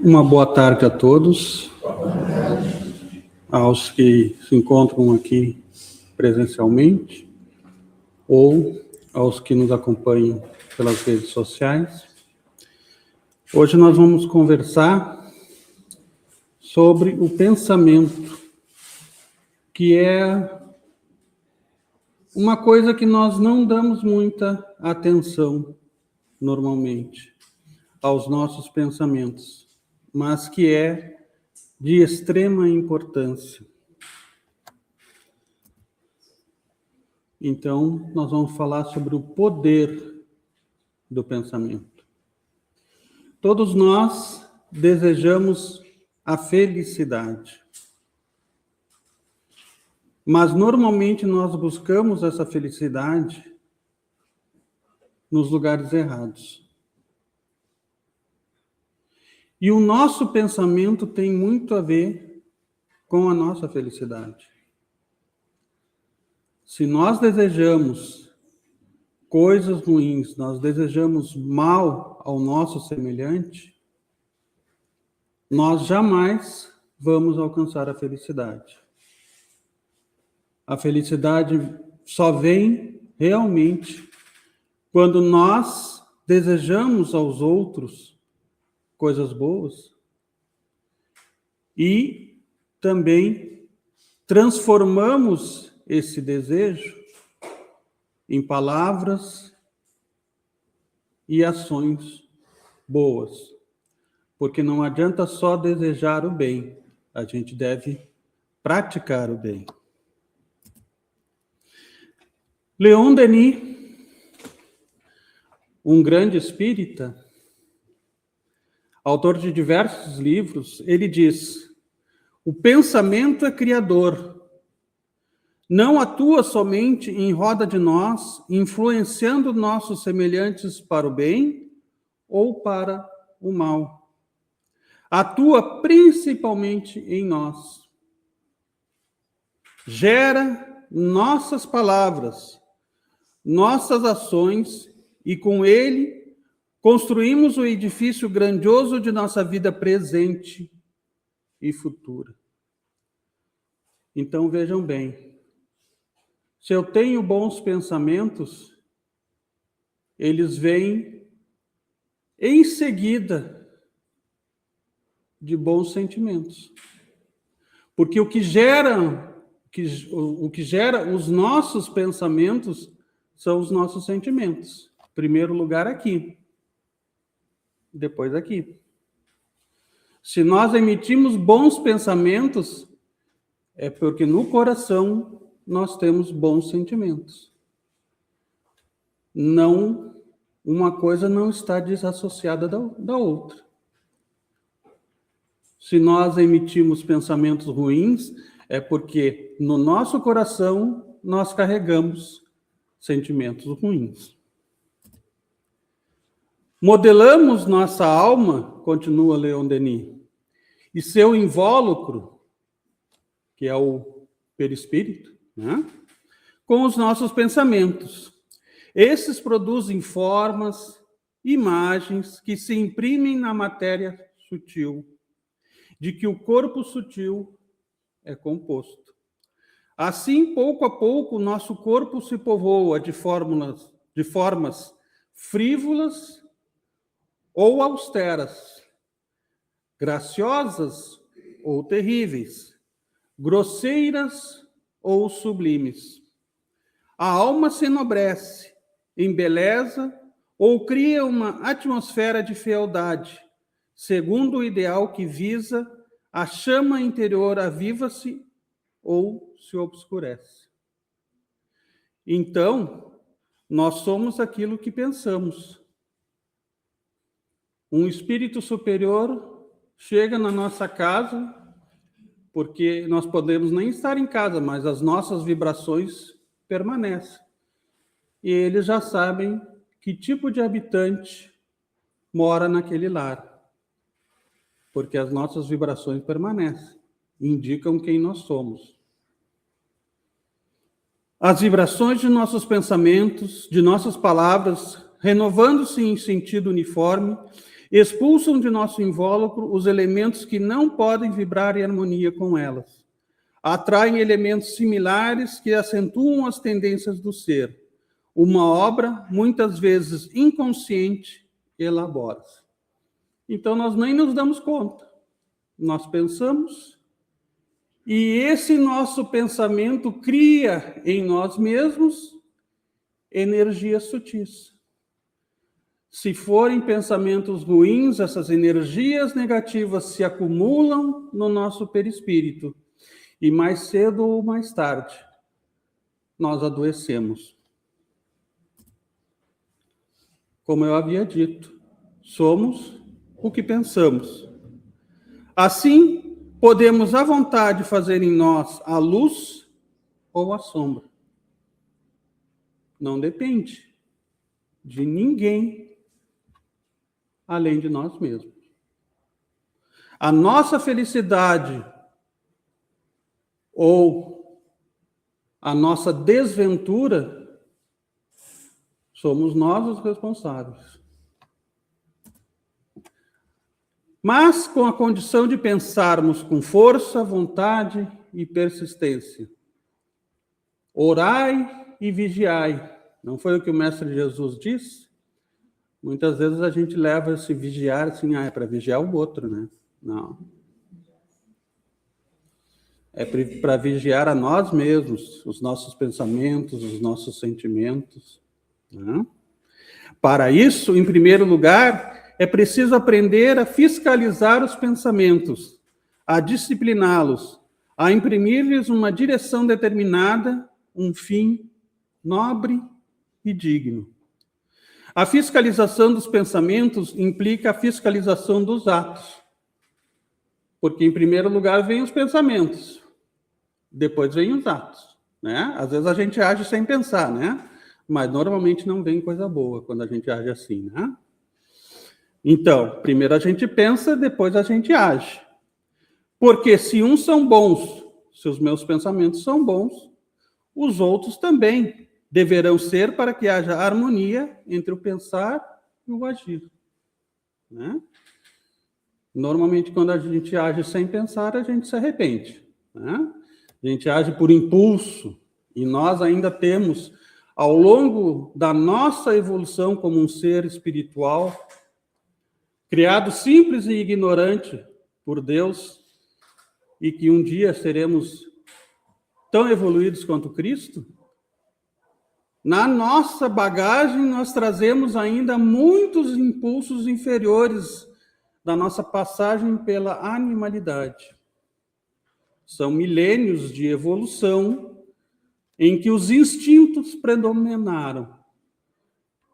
Uma boa tarde a todos, aos que se encontram aqui presencialmente ou aos que nos acompanham pelas redes sociais. Hoje nós vamos conversar sobre o pensamento, que é uma coisa que nós não damos muita atenção normalmente aos nossos pensamentos, mas que é de extrema importância. Então, nós vamos falar sobre o poder do pensamento. Todos nós desejamos a felicidade, mas normalmente nós buscamos essa felicidade nos lugares errados. E o nosso pensamento tem muito a ver com a nossa felicidade. Se nós desejamos coisas ruins, nós desejamos mal ao nosso semelhante, nós jamais vamos alcançar a felicidade. A felicidade só vem realmente quando nós desejamos aos outros coisas boas e também transformamos esse desejo em palavras e ações boas. Porque não adianta só desejar o bem, a gente deve praticar o bem. Leon Denis, um grande espírita, autor de diversos livros, ele diz: o pensamento é criador. Não atua somente em roda de nós, influenciando nossos semelhantes para o bem ou para o mal. Atua principalmente em nós. Gera nossas palavras, nossas ações e com ele construímos o edifício grandioso de nossa vida presente e futura. Então vejam bem, se eu tenho bons pensamentos, eles vêm em seguida de bons sentimentos. Porque o que gera os nossos pensamentos são os nossos sentimentos. Em primeiro lugar aqui, depois aqui. Se nós emitimos bons pensamentos, é porque no coração nós temos bons sentimentos. Não, uma coisa não está desassociada da outra. Se nós emitimos pensamentos ruins, é porque no nosso coração nós carregamos sentimentos ruins. Modelamos nossa alma, continua Leon Denis, e seu invólucro, que é o perispírito, né? Com os nossos pensamentos. Esses produzem formas, imagens que se imprimem na matéria sutil, de que o corpo sutil é composto. Assim, pouco a pouco, o nosso corpo se povoa de formas frívolas ou austeras, graciosas ou terríveis, grosseiras ou sublimes. A alma se enobrece, embeleza ou cria uma atmosfera de fealdade, segundo o ideal que visa, a chama interior aviva-se ou se obscurece. Então, nós somos aquilo que pensamos. Um espírito superior chega na nossa casa, porque nós podemos nem estar em casa, mas as nossas vibrações permanecem. E eles já sabem que tipo de habitante mora naquele lar, porque as nossas vibrações permanecem, indicam quem nós somos. As vibrações de nossos pensamentos, de nossas palavras, renovando-se em sentido uniforme, expulsam de nosso invólucro os elementos que não podem vibrar em harmonia com elas. Atraem elementos similares que acentuam as tendências do ser. Uma obra, muitas vezes inconsciente, elabora-se. Então, nós nem nos damos conta. Nós pensamos, e esse nosso pensamento cria em nós mesmos energias sutis. Se forem pensamentos ruins, essas energias negativas se acumulam no nosso perispírito. E mais cedo ou mais tarde, nós adoecemos. Como eu havia dito, somos o que pensamos. Assim, podemos à vontade fazer em nós a luz ou a sombra. Não depende de ninguém além de nós mesmos. A nossa felicidade ou a nossa desventura, somos nós os responsáveis. Mas com a condição de pensarmos com força, vontade e persistência. Orai e vigiai. Não foi o que o Mestre Jesus disse? Muitas vezes a gente leva esse vigiar assim, é para vigiar o outro, né? Não. É para vigiar a nós mesmos, os nossos pensamentos, os nossos sentimentos. Né? Para isso, em primeiro lugar, é preciso aprender a fiscalizar os pensamentos, a discipliná-los, a imprimir-lhes uma direção determinada, um fim nobre e digno. A fiscalização dos pensamentos implica a fiscalização dos atos. Porque, em primeiro lugar, vêm os pensamentos, depois vêm os atos. Né? Às vezes a gente age sem pensar, né? Mas normalmente não vem coisa boa quando a gente age assim, né? Então, primeiro a gente pensa, depois a gente age. Porque se uns são bons, se os meus pensamentos são bons, os outros também deverão ser para que haja harmonia entre o pensar e o agir. Né? Normalmente, quando a gente age sem pensar, a gente se arrepende. Né? A gente age por impulso, e nós ainda temos, ao longo da nossa evolução como um ser espiritual, criado simples e ignorante por Deus, e que um dia seremos tão evoluídos quanto Cristo, na nossa bagagem nós trazemos ainda muitos impulsos inferiores da nossa passagem pela animalidade. São milênios de evolução em que os instintos predominaram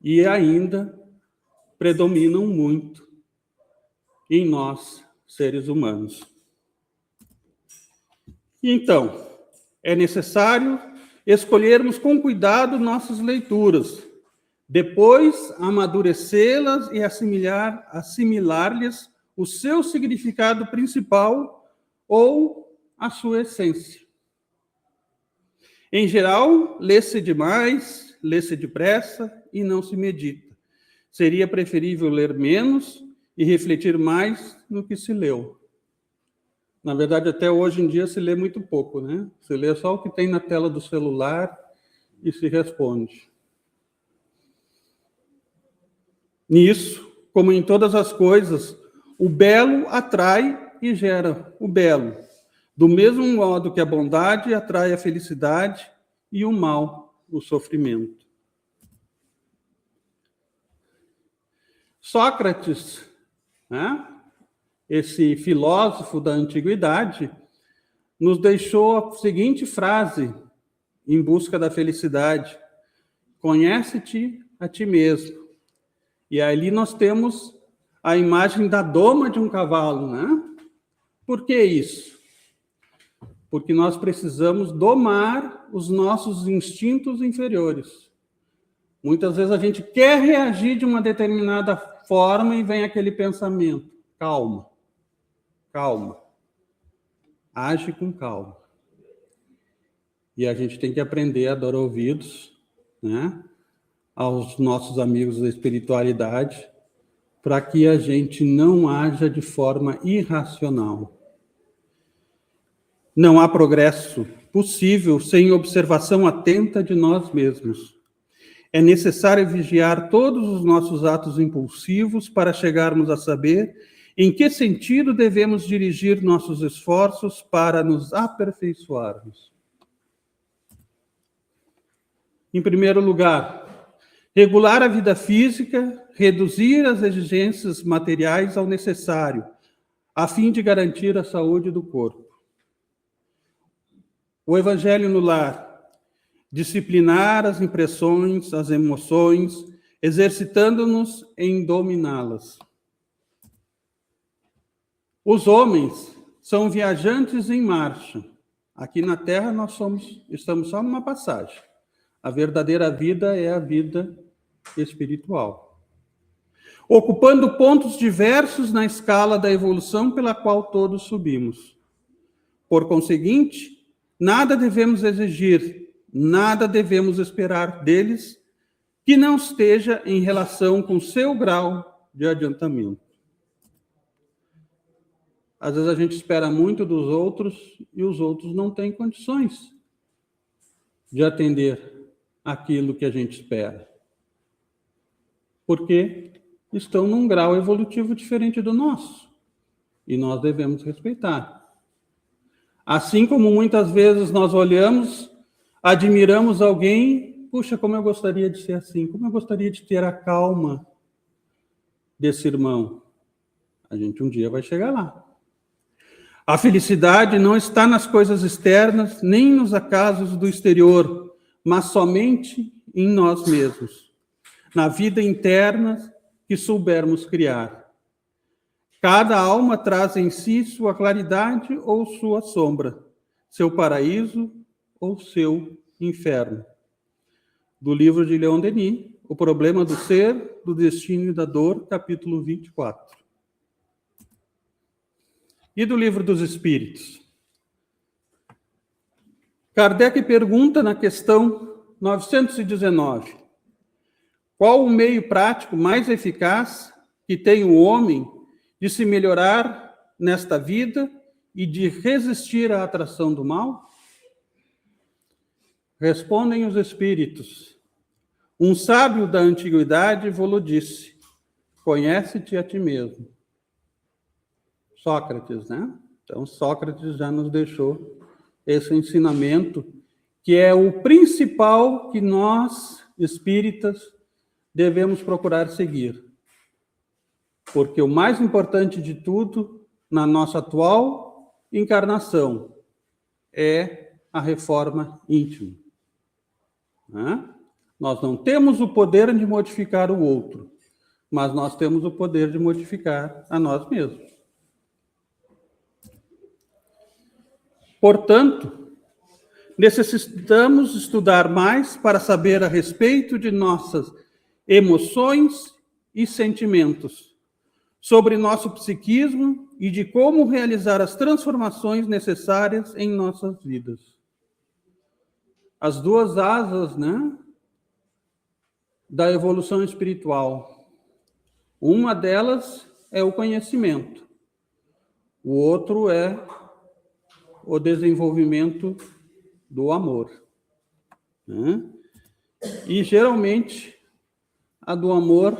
e ainda predominam muito em nós, seres humanos. Então, é necessário escolhermos com cuidado nossas leituras, depois amadurecê-las e assimilar-lhes o seu significado principal ou a sua essência. Em geral, lê-se demais, lê-se depressa e não se medita. Seria preferível ler menos e refletir mais no que se leu. Na verdade, até hoje em dia se lê muito pouco, né? Se lê só o que tem na tela do celular e se responde. Nisso, como em todas as coisas, o belo atrai e gera o belo. Do mesmo modo que a bondade atrai a felicidade e o mal, o sofrimento. Sócrates, né? Esse filósofo da antiguidade, nos deixou a seguinte frase em busca da felicidade: conhece-te a ti mesmo. E ali nós temos a imagem da doma de um cavalo, né? Por que isso? Porque nós precisamos domar os nossos instintos inferiores. Muitas vezes a gente quer reagir de uma determinada forma e vem aquele pensamento: calma. Calma. Age com calma. E a gente tem que aprender a dar ouvidos, né, aos nossos amigos da espiritualidade, para que a gente não haja de forma irracional. Não há progresso possível sem observação atenta de nós mesmos. É necessário vigiar todos os nossos atos impulsivos para chegarmos a saber em que sentido devemos dirigir nossos esforços para nos aperfeiçoarmos. Em primeiro lugar, regular a vida física, reduzir as exigências materiais ao necessário, a fim de garantir a saúde do corpo. O Evangelho no lar, disciplinar as impressões, as emoções, exercitando-nos em dominá-las. Os homens são viajantes em marcha. Aqui na Terra estamos só numa passagem. A verdadeira vida é a vida espiritual. Ocupando pontos diversos na escala da evolução pela qual todos subimos. Por conseguinte, nada devemos exigir, nada devemos esperar deles que não esteja em relação com seu grau de adiantamento. Às vezes a gente espera muito dos outros e os outros não têm condições de atender aquilo que a gente espera. Porque estão num grau evolutivo diferente do nosso. E nós devemos respeitar. Assim como muitas vezes nós olhamos, admiramos alguém, puxa, como eu gostaria de ser assim, como eu gostaria de ter a calma desse irmão. A gente um dia vai chegar lá. A felicidade não está nas coisas externas, nem nos acasos do exterior, mas somente em nós mesmos, na vida interna que soubermos criar. Cada alma traz em si sua claridade ou sua sombra, seu paraíso ou seu inferno. Do livro de Leon Denis, O Problema do Ser, do Destino e da Dor, capítulo 24. E do Livro dos Espíritos? Kardec pergunta na questão 919, qual o meio prático mais eficaz que tem o homem de se melhorar nesta vida e de resistir à atração do mal? Respondem os espíritos. Um sábio da antiguidade vô-lo disse, conhece-te a ti mesmo. Sócrates, né? Então, Sócrates já nos deixou esse ensinamento, que é o principal que nós, espíritas, devemos procurar seguir. Porque o mais importante de tudo, na nossa atual encarnação, é a reforma íntima. Né? Nós não temos o poder de modificar o outro, mas nós temos o poder de modificar a nós mesmos. Portanto, necessitamos estudar mais para saber a respeito de nossas emoções e sentimentos, sobre nosso psiquismo e de como realizar as transformações necessárias em nossas vidas. As duas asas, né, da evolução espiritual. Uma delas é o conhecimento, o outro é o desenvolvimento do amor. Né? E, geralmente, a do amor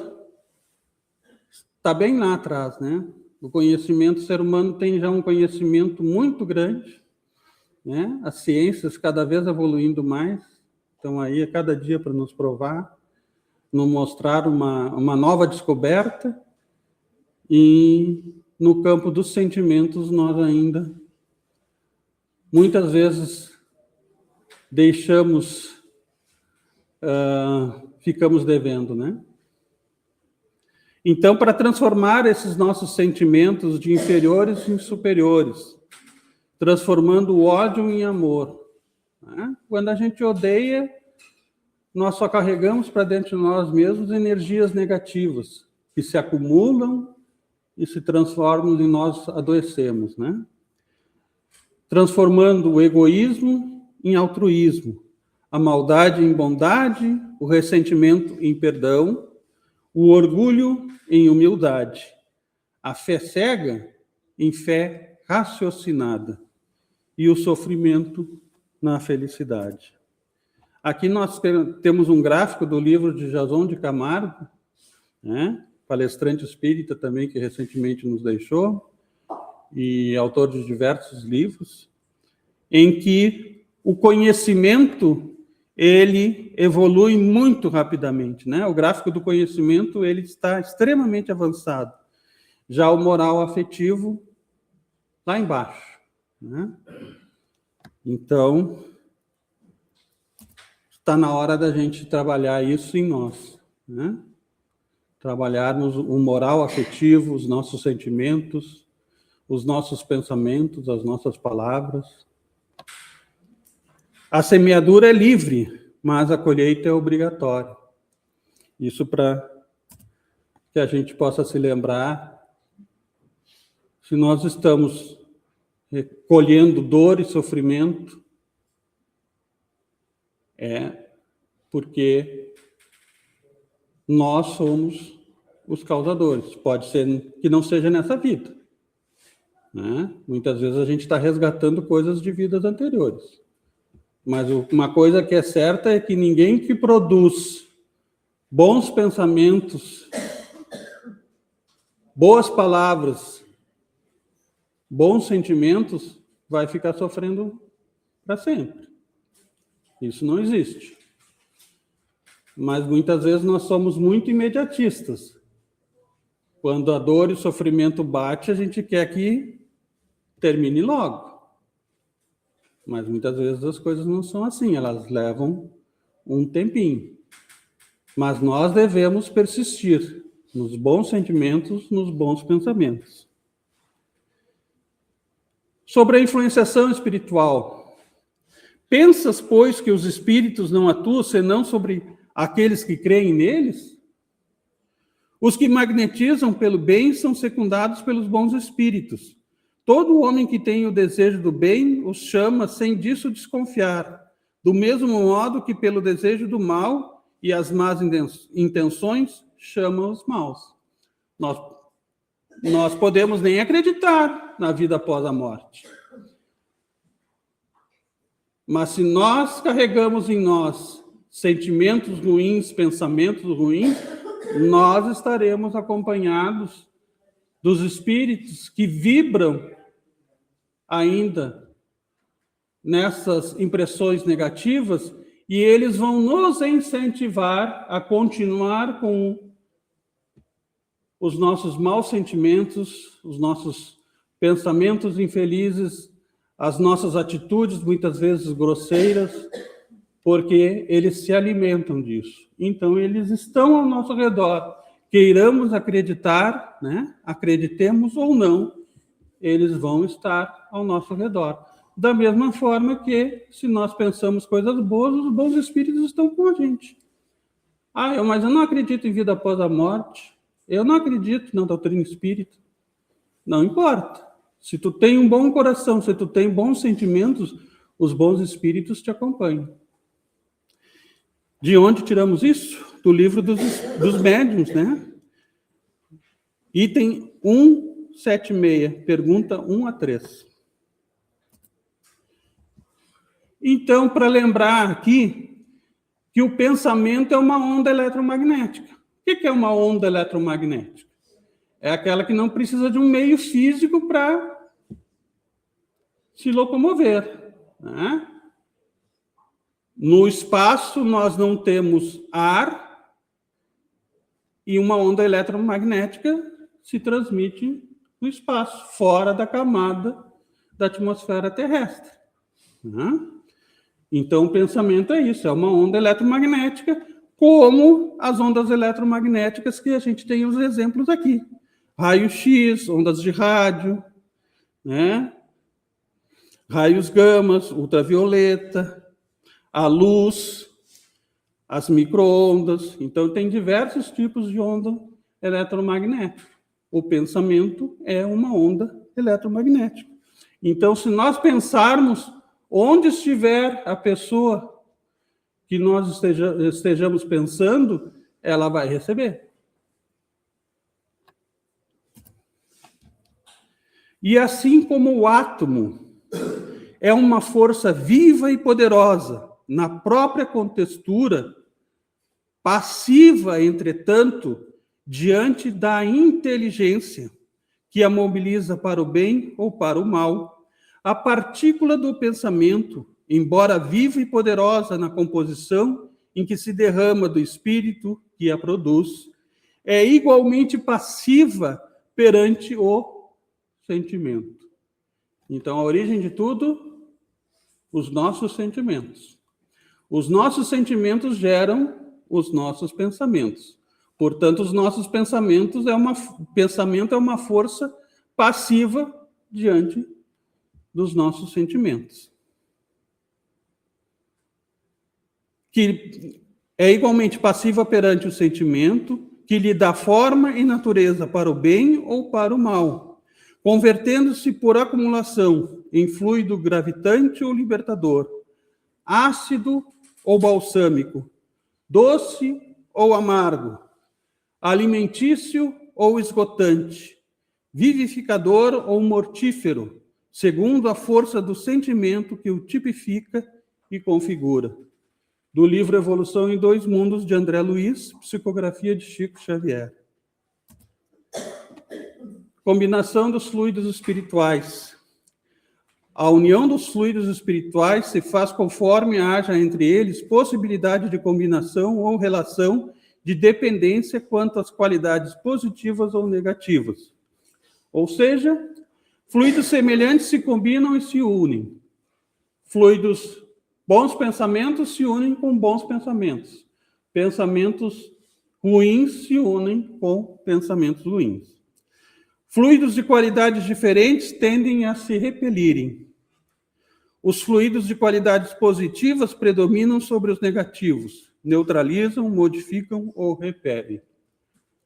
está bem lá atrás, né? O conhecimento, o ser humano tem já um conhecimento muito grande, né? As ciências cada vez evoluindo mais, estão aí a cada dia para nos provar, nos mostrar uma nova descoberta, e no campo dos sentimentos nós ainda muitas vezes ficamos devendo, né? Então, para transformar esses nossos sentimentos de inferiores em superiores, transformando o ódio em amor, né? Quando a gente odeia, nós só carregamos para dentro de nós mesmos energias negativas, que se acumulam e se transformam e nós adoecemos, né? Transformando o egoísmo em altruísmo, a maldade em bondade, o ressentimento em perdão, o orgulho em humildade, a fé cega em fé raciocinada e o sofrimento na felicidade. Aqui nós temos um gráfico do livro de Jason de Camargo, né? Palestrante espírita também, que recentemente nos deixou, e autor de diversos livros, em que o conhecimento ele evolui muito rapidamente, né? O gráfico do conhecimento ele está extremamente avançado. Já o moral afetivo lá embaixo, né? Então, está na hora da gente trabalhar isso em nós, né? Trabalharmos o moral afetivo, os nossos sentimentos, os nossos pensamentos, as nossas palavras. A semeadura é livre, mas a colheita é obrigatória. Isso para que a gente possa se lembrar, se nós estamos colhendo dor e sofrimento, é porque nós somos os causadores. Pode ser que não seja nessa vida, né? Muitas vezes a gente está resgatando coisas de vidas anteriores. Mas uma coisa que é certa é que ninguém que produz bons pensamentos, boas palavras, bons sentimentos, vai ficar sofrendo para sempre. Isso não existe. Mas muitas vezes nós somos muito imediatistas. Quando a dor e o sofrimento bate, a gente quer que termine logo. Mas muitas vezes as coisas não são assim, elas levam um tempinho. Mas nós devemos persistir nos bons sentimentos, nos bons pensamentos. Sobre a influenciação espiritual. Pensas, pois, que os espíritos não atuam senão sobre aqueles que creem neles? Os que magnetizam pelo bem são secundados pelos bons espíritos. Todo homem que tem o desejo do bem os chama sem disso desconfiar, do mesmo modo que pelo desejo do mal e as más intenções chama os maus. Nós podemos nem acreditar na vida após a morte. Mas se nós carregamos em nós sentimentos ruins, pensamentos ruins, nós estaremos acompanhados dos espíritos que vibram ainda nessas impressões negativas e eles vão nos incentivar a continuar com os nossos maus sentimentos, os nossos pensamentos infelizes, as nossas atitudes muitas vezes grosseiras, porque eles se alimentam disso. Então, eles estão ao nosso redor. Queiramos acreditar, né? Acreditemos ou não, eles vão estar ao nosso redor. Da mesma forma que, se nós pensamos coisas boas, os bons espíritos estão com a gente. Mas eu não acredito em vida após a morte. Eu não acredito na doutrina espírita. Não importa. Se tu tem um bom coração, se tu tem bons sentimentos, os bons espíritos te acompanham. De onde tiramos isso? Do livro dos médiuns, né? Item 176, pergunta 1 a 3. Então, para lembrar aqui que o pensamento é uma onda eletromagnética. O que é uma onda eletromagnética? É aquela que não precisa de um meio físico para se locomover, né? No espaço, nós não temos ar e uma onda eletromagnética se transmite no espaço, fora da camada da atmosfera terrestre, né? Então, o pensamento é isso, é uma onda eletromagnética, como as ondas eletromagnéticas que a gente tem os exemplos aqui. Raio-X, ondas de rádio, né? Raios gamas, ultravioleta, a luz, as micro-ondas. Então, tem diversos tipos de onda eletromagnética. O pensamento é uma onda eletromagnética. Então, se nós pensarmos onde estiver a pessoa que nós estejamos pensando, ela vai receber. E assim como o átomo é uma força viva e poderosa na própria contextura, passiva, entretanto, diante da inteligência que a mobiliza para o bem ou para o mal, a partícula do pensamento, embora viva e poderosa na composição em que se derrama do espírito que a produz, é igualmente passiva perante o sentimento. Então, a origem de tudo, os nossos sentimentos. Os nossos sentimentos geram os nossos pensamentos. Portanto, os nossos pensamentos pensamento é uma força passiva diante dos nossos sentimentos. Que é igualmente passiva perante o sentimento, que lhe dá forma e natureza para o bem ou para o mal, convertendo-se por acumulação em fluido gravitante ou libertador, ácido ou balsâmico, doce ou amargo, alimentício ou esgotante, vivificador ou mortífero, segundo a força do sentimento que o tipifica e configura. Do livro Evolução em Dois Mundos, de André Luiz, psicografia de Chico Xavier. Combinação dos fluidos espirituais. A união dos fluidos espirituais se faz conforme haja entre eles possibilidade de combinação ou relação de dependência quanto às qualidades positivas ou negativas. Ou seja, fluidos semelhantes se combinam e se unem. Bons pensamentos se unem com bons pensamentos. Pensamentos ruins se unem com pensamentos ruins. Fluidos de qualidades diferentes tendem a se repelirem. Os fluidos de qualidades positivas predominam sobre os negativos, neutralizam, modificam ou repelem.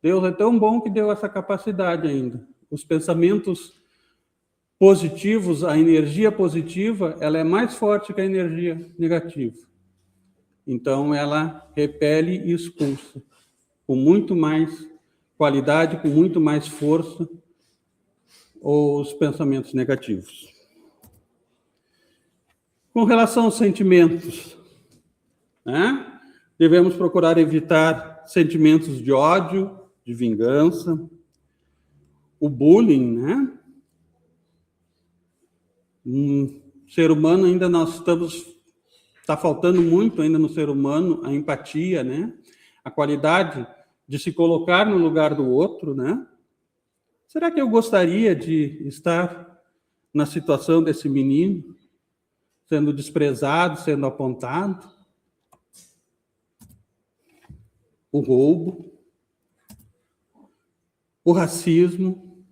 Deus é tão bom que deu essa capacidade ainda. Os pensamentos positivos, a energia positiva, ela é mais forte que a energia negativa. Então, ela repele e expulsa com muito mais qualidade, com muito mais força, os pensamentos negativos. Com relação aos sentimentos, né? Devemos procurar evitar sentimentos de ódio, de vingança, o bullying, né? Ser humano ainda está faltando muito ainda no ser humano a empatia, né? A qualidade de se colocar no lugar do outro, né? Será que eu gostaria de estar na situação desse menino, sendo desprezado, sendo apontado? O roubo, o racismo.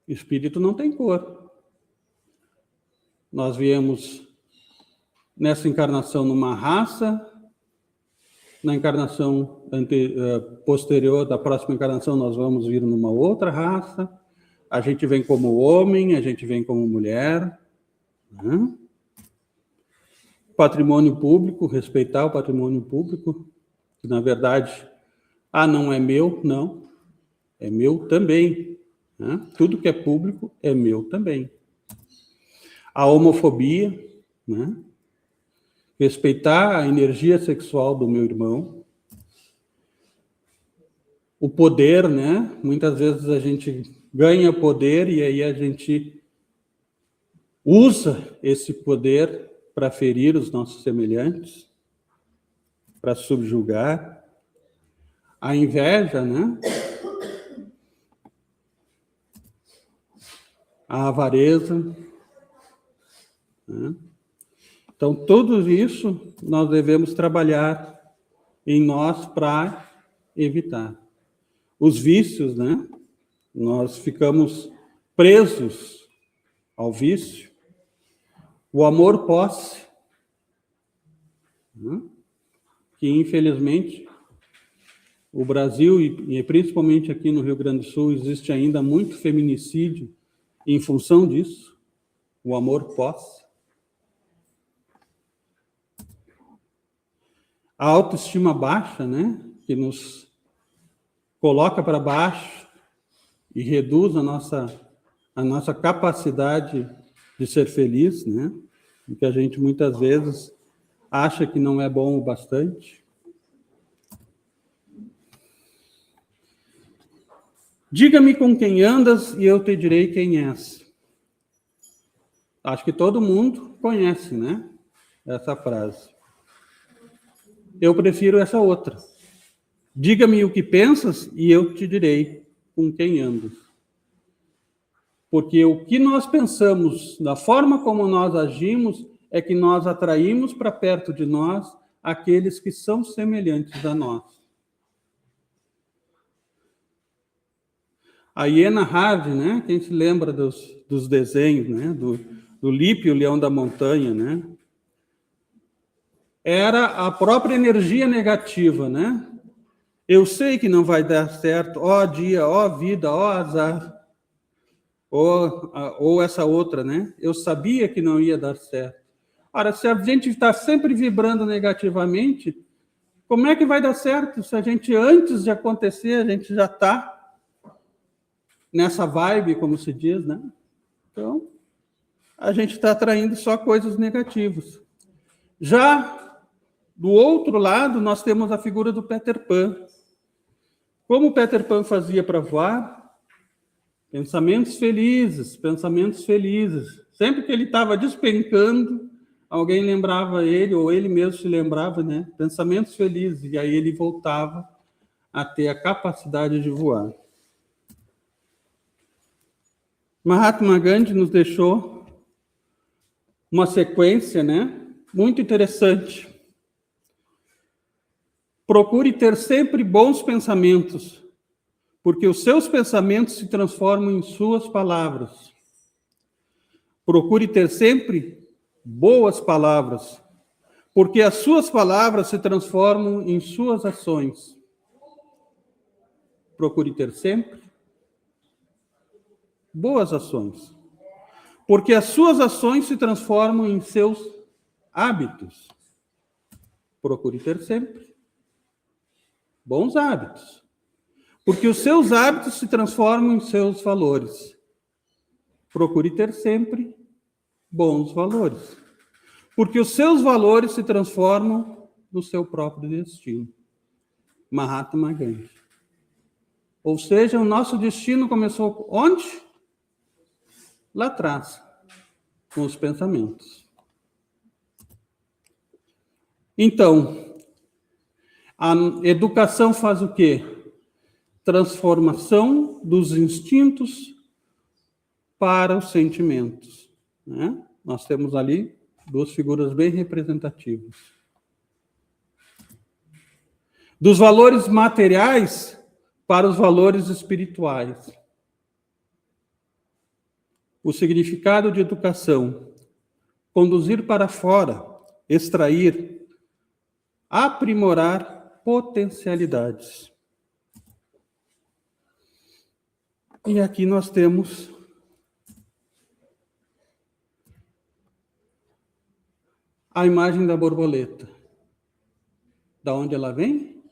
O espírito não tem cor. Nós viemos nessa encarnação numa raça, na encarnação posterior da próxima encarnação nós vamos vir numa outra raça, a gente vem como homem, a gente vem como mulher, né? Patrimônio público, respeitar o patrimônio público, que na verdade, não é meu, não, é meu também, né? Tudo que é público é meu também. A homofobia, né? Respeitar a energia sexual do meu irmão. O poder, né? Muitas vezes a gente ganha poder e aí a gente usa esse poder para ferir os nossos semelhantes, para subjugar. A inveja, né? A avareza, né? Então, tudo isso nós devemos trabalhar em nós para evitar. Os vícios, né? Nós ficamos presos ao vício. O amor-posse, né? Que infelizmente o Brasil, e principalmente aqui no Rio Grande do Sul, existe ainda muito feminicídio em função disso, o amor-posse. A autoestima baixa, né? Que nos coloca para baixo e reduz a nossa capacidade de ser feliz, né? E que a gente muitas vezes acha que não é bom o bastante. Diga-me com quem andas e eu te direi quem és. Acho que todo mundo conhece, né? Essa frase. Eu prefiro essa outra. Diga-me o que pensas e eu te direi com quem andas. Porque o que nós pensamos, da forma como nós agimos, é que nós atraímos para perto de nós aqueles que são semelhantes a nós. A hiena Hardy, né? Quem se lembra dos desenhos, né? Do Lipe, o leão da montanha, né? Era a própria energia negativa, né? Eu sei que não vai dar certo, ó dia, ó vida, ó azar. Ou essa outra, né? Eu sabia que não ia dar certo. Ora, se a gente está sempre vibrando negativamente, como é que vai dar certo? Se a gente, antes de acontecer, a gente já está nessa vibe, como se diz, né? Então, a gente está atraindo só coisas negativas. Já do outro lado, nós temos a figura do Peter Pan. Como o Peter Pan fazia para voar? Pensamentos felizes, pensamentos felizes. Sempre que ele estava despencando, alguém lembrava ele, ou ele mesmo se lembrava, né? Pensamentos felizes. E aí ele voltava a ter a capacidade de voar. Mahatma Gandhi nos deixou uma sequência, né? Muito interessante. Procure ter sempre bons pensamentos, porque os seus pensamentos se transformam em suas palavras. Procure ter sempre boas palavras, porque as suas palavras se transformam em suas ações. Procure ter sempre boas ações, porque as suas ações se transformam em seus hábitos. Procure ter sempre bons hábitos, porque os seus hábitos se transformam em seus valores. Procure ter sempre bons valores, porque os seus valores se transformam no seu próprio destino. Mahatma Gandhi. Ou seja, o nosso destino começou onde? Lá atrás, com os pensamentos. Então, a educação faz o quê? Transformação dos instintos para os sentimentos, né? Nós temos ali duas figuras bem representativas. Dos valores materiais para os valores espirituais. O significado de educação: conduzir para fora, extrair, aprimorar potencialidades. E aqui nós temos a imagem da borboleta. Da onde ela vem?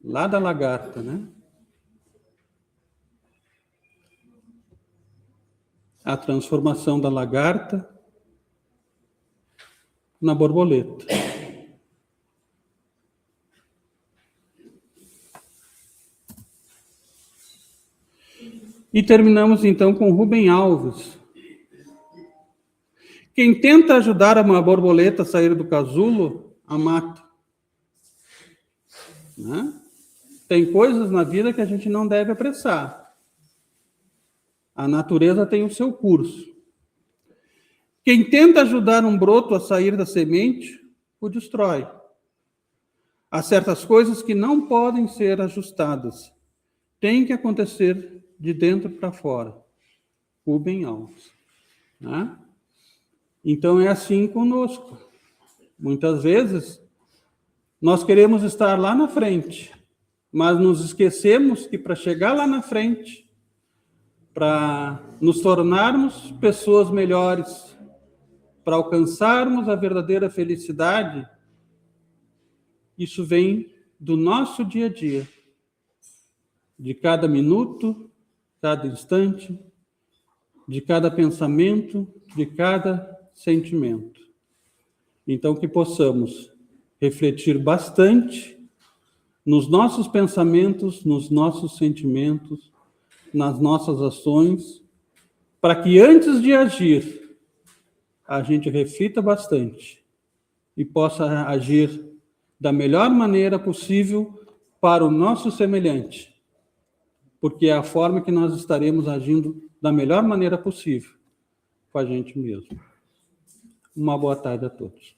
Lá da lagarta, né? A transformação da lagarta na borboleta. E terminamos então com Rubem Alves. Quem tenta ajudar uma borboleta a sair do casulo, a mata. Né? Tem coisas na vida que a gente não deve apressar. A natureza tem o seu curso. Quem tenta ajudar um broto a sair da semente, o destrói. Há certas coisas que não podem ser ajustadas. Tem que acontecer de dentro para fora. Rubem Alves. Né? Então é assim conosco. Muitas vezes nós queremos estar lá na frente, mas nos esquecemos que para chegar lá na frente, para nos tornarmos pessoas melhores, para alcançarmos a verdadeira felicidade, isso vem do nosso dia a dia, de cada minuto, cada instante, de cada pensamento, de cada sentimento. Então, que possamos refletir bastante nos nossos pensamentos, nos nossos sentimentos, nas nossas ações, para que antes de agir, a gente reflita bastante e possa agir da melhor maneira possível para o nosso semelhante, porque é a forma que nós estaremos agindo da melhor maneira possível com a gente mesmo. Uma boa tarde a todos.